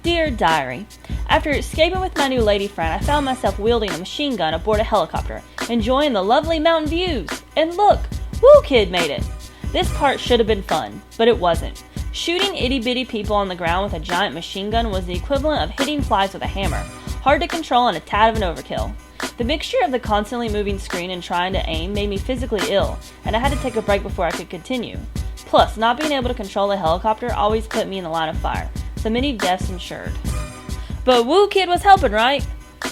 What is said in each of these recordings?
Dear Diary, after escaping with my new lady friend, I found myself wielding a machine gun aboard a helicopter, enjoying the lovely mountain views. And look, Woo Kid made it! This part should have been fun, but it wasn't. Shooting itty-bitty people on the ground with a giant machine gun was the equivalent of hitting flies with a hammer, hard to control and a tad of an overkill. The mixture of the constantly moving screen and trying to aim made me physically ill, and I had to take a break before I could continue. Plus, not being able to control the helicopter always put me in the line of fire, so many deaths ensured. But Woo Kid was helping, right?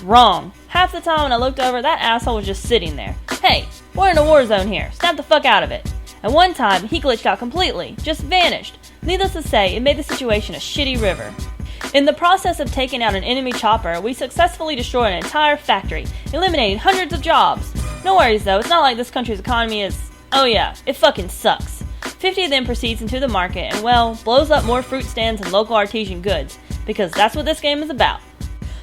Wrong. Half the time when I looked over, that asshole was just sitting there. Hey, we're in a war zone here, snap the fuck out of it. And one time, he glitched out completely, just vanished. Needless to say, it made the situation a shitty river. In the process of taking out an enemy chopper, we successfully destroyed an entire factory, eliminating hundreds of jobs. No worries though, it's not like this country's economy is... Oh yeah, it fucking sucks. 50 then proceeds into the market and, well, blows up more fruit stands and local artesian goods, because that's what this game is about.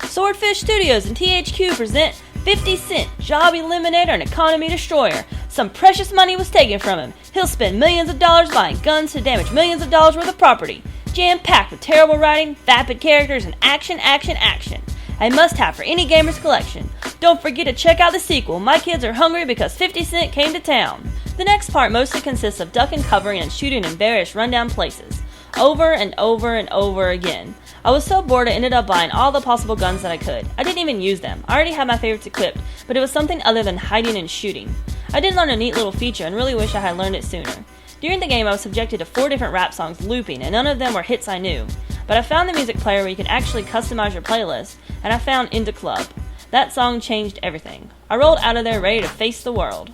Swordfish Studios and THQ present 50 Cent, Job Eliminator and Economy Destroyer. Some precious money was taken from him. He'll spend millions of dollars buying guns to damage millions of dollars worth of property. Jam-packed with terrible writing, vapid characters, and action, action, action. A must-have for any gamer's collection. Don't forget to check out the sequel, My Kids Are Hungry Because 50 Cent Came to Town. The next part mostly consists of ducking, covering, and shooting in various rundown places. Over and over and over again. I was so bored I ended up buying all the possible guns that I could. I didn't even use them. I already had my favorites equipped, but it was something other than hiding and shooting. I did learn a neat little feature and really wish I had learned it sooner. During the game I was subjected to 4 different rap songs looping, and none of them were hits I knew. But I found the music player where you can actually customize your playlist, and I found Into Club. That song changed everything. I rolled out of there ready to face the world.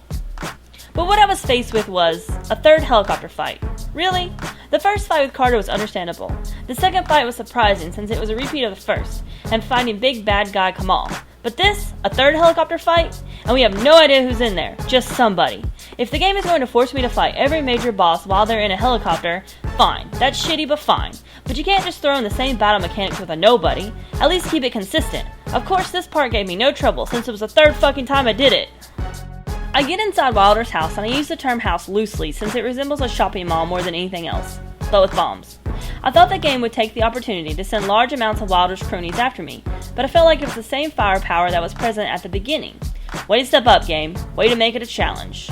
But what I was faced with was a third helicopter fight. Really? The first fight with Carter was understandable. The second fight was surprising since it was a repeat of the first, and fighting big bad guy Kamal. But this, a third helicopter fight, and we have no idea who's in there, just somebody. If the game is going to force me to fight every major boss while they're in a helicopter, fine, that's shitty but fine. But you can't just throw in the same battle mechanics with a nobody, at least keep it consistent. Of course this part gave me no trouble since it was the third fucking time I did it. I get inside Wilder's house, and I use the term house loosely since it resembles a shopping mall more than anything else, but with bombs. I thought the game would take the opportunity to send large amounts of Wilder's cronies after me, but I felt like it was the same firepower that was present at the beginning. Way to step up, game. Way to make it a challenge.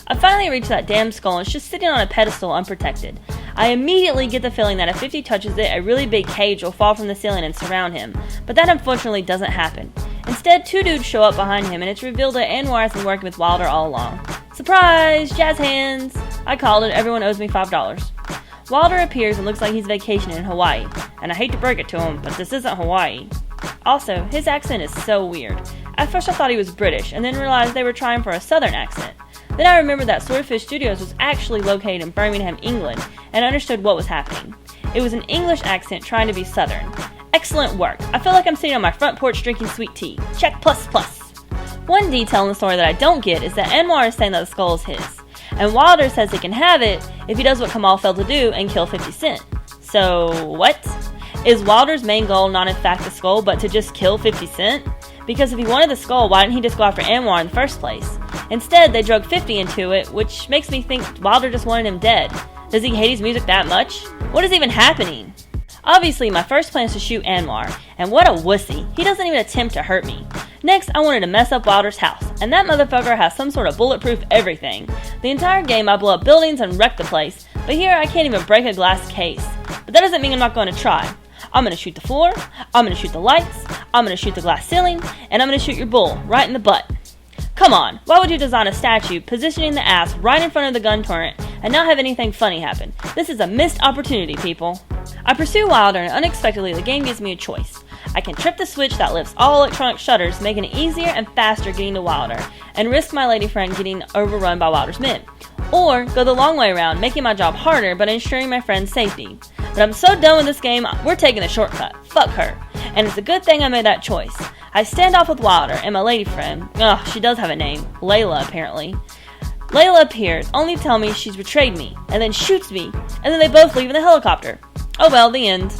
I finally reach that damn skull and it's just sitting on a pedestal unprotected. I immediately get the feeling that if 50 touches it, a really big cage will fall from the ceiling and surround him, but that unfortunately doesn't happen. Instead, 2 dudes show up behind him and it's revealed that Anwar has been working with Wilder all along. Surprise! Jazz hands! I called it, everyone owes me $5. Wilder appears and looks like he's vacationing in Hawaii, and I hate to break it to him, but this isn't Hawaii. Also, his accent is so weird. At first I thought he was British, and then realized they were trying for a southern accent. Then I remembered that Swordfish Studios was actually located in Birmingham, England, and understood what was happening. It was an English accent trying to be southern. Excellent work. I feel like I'm sitting on my front porch drinking sweet tea. Check plus plus. One detail in the story that I don't get is that Anwar is saying that the skull is his, and Wilder says he can have it if he does what Kamal failed to do and kill 50 Cent. So, what? Is Wilder's main goal not in fact the skull, but to just kill 50 Cent? Because if he wanted the skull, why didn't he just go after Anwar in the first place? Instead, they drug 50 into it, which makes me think Wilder just wanted him dead. Does he hate his music that much? What is even happening? Obviously, my first plan is to shoot Anwar, and what a wussy. He doesn't even attempt to hurt me. Next, I wanted to mess up Wilder's house, and that motherfucker has some sort of bulletproof everything. The entire game I blow up buildings and wreck the place, but here I can't even break a glass case. But that doesn't mean I'm not going to try. I'm going to shoot the floor, I'm going to shoot the lights, I'm going to shoot the glass ceiling, and I'm going to shoot your bull right in the butt. Come on, why would you design a statue positioning the ass right in front of the gun turret and not have anything funny happen? This is a missed opportunity, people. I pursue Wilder, and unexpectedly the game gives me a choice. I can trip the switch that lifts all electronic shutters, making it easier and faster getting to Wilder, and risk my lady friend getting overrun by Wilder's men. Or go the long way around, making my job harder but ensuring my friend's safety. But I'm so done with this game, we're taking the shortcut. Fuck her. And it's a good thing I made that choice. I stand off with Wilder and my lady friend. Ugh, she does have a name. Layla, apparently. Layla appears, only to tell me she's betrayed me, and then shoots me, and then they both leave in the helicopter. Oh well, the end.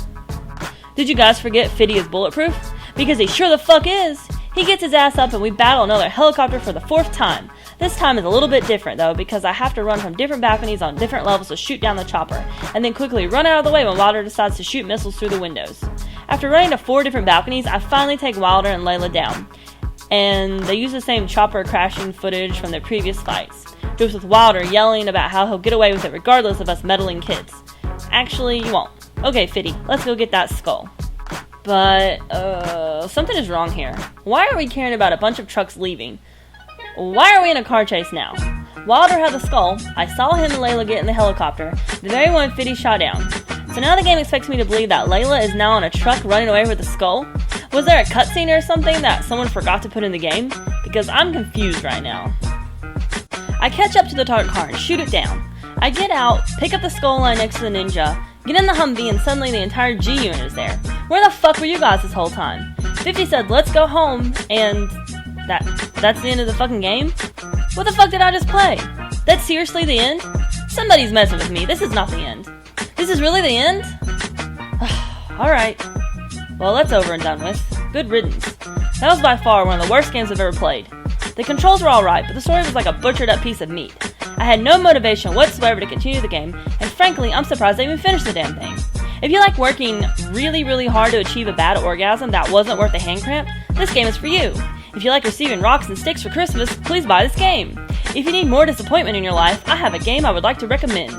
Did you guys forget Fiddy is bulletproof? Because he sure the fuck is! He gets his ass up and we battle another helicopter for the 4th time. This time is a little bit different though, because I have to run from different balconies on different levels to shoot down the chopper, and then quickly run out of the way when Wilder decides to shoot missiles through the windows. After running to 4 different balconies, I finally take Wilder and Layla down, and they use the same chopper crashing footage from their previous fights, just with Wilder yelling about how he'll get away with it regardless of us meddling kids. Actually, you won't. Okay, Fitty, let's go get that skull. But, something is wrong here. Why are we caring about a bunch of trucks leaving? Why are we in a car chase now? Wilder had the skull. I saw him and Layla get in the helicopter, the very one Fitty shot down. So now the game expects me to believe that Layla is now on a truck running away with the skull? Was there a cutscene or something that someone forgot to put in the game? Because I'm confused right now. I catch up to the target car and shoot it down. I get out, pick up the skull line next to the ninja, get in the Humvee, and suddenly the entire G unit is there. Where the fuck were you guys this whole time? 50 said, let's go home, and that's the end of the fucking game? What the fuck did I just play? That's seriously the end? Somebody's messing with me. This is not the end. This is really the end? Alright. Well, that's over and done with. Good riddance. That was by far one of the worst games I've ever played. The controls were alright, but the story was like a butchered up piece of meat. I had no motivation whatsoever to continue the game, and frankly, I'm surprised I even finished the damn thing. If you like working really, really hard to achieve a bad orgasm that wasn't worth a hand cramp, this game is for you. If you like receiving rocks and sticks for Christmas, please buy this game. If you need more disappointment in your life, I have a game I would like to recommend.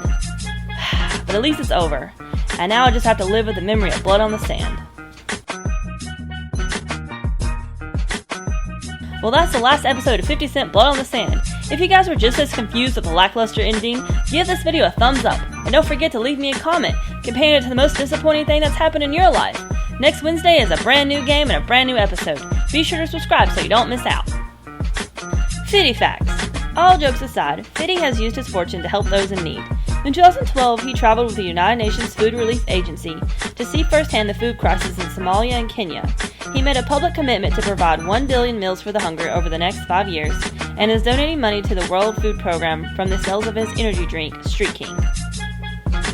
But at least it's over, and now I just have to live with the memory of blood on the sand. Well, that's the last episode of 50 Cent Blood on the Sand. If you guys were just as confused with the lackluster ending, give this video a thumbs up, and don't forget to leave me a comment comparing it to the most disappointing thing that's happened in your life. Next Wednesday is a brand new game and a brand new episode. Be sure to subscribe so you don't miss out. Fitty facts. All jokes aside, Fitty has used his fortune to help those in need. In 2012, he traveled with the United Nations Food Relief Agency to see firsthand the food crisis in Somalia and Kenya. He made a public commitment to provide 1 billion meals for the hungry over the next 5 years, and is donating money to the World Food Program from the sales of his energy drink, Street King.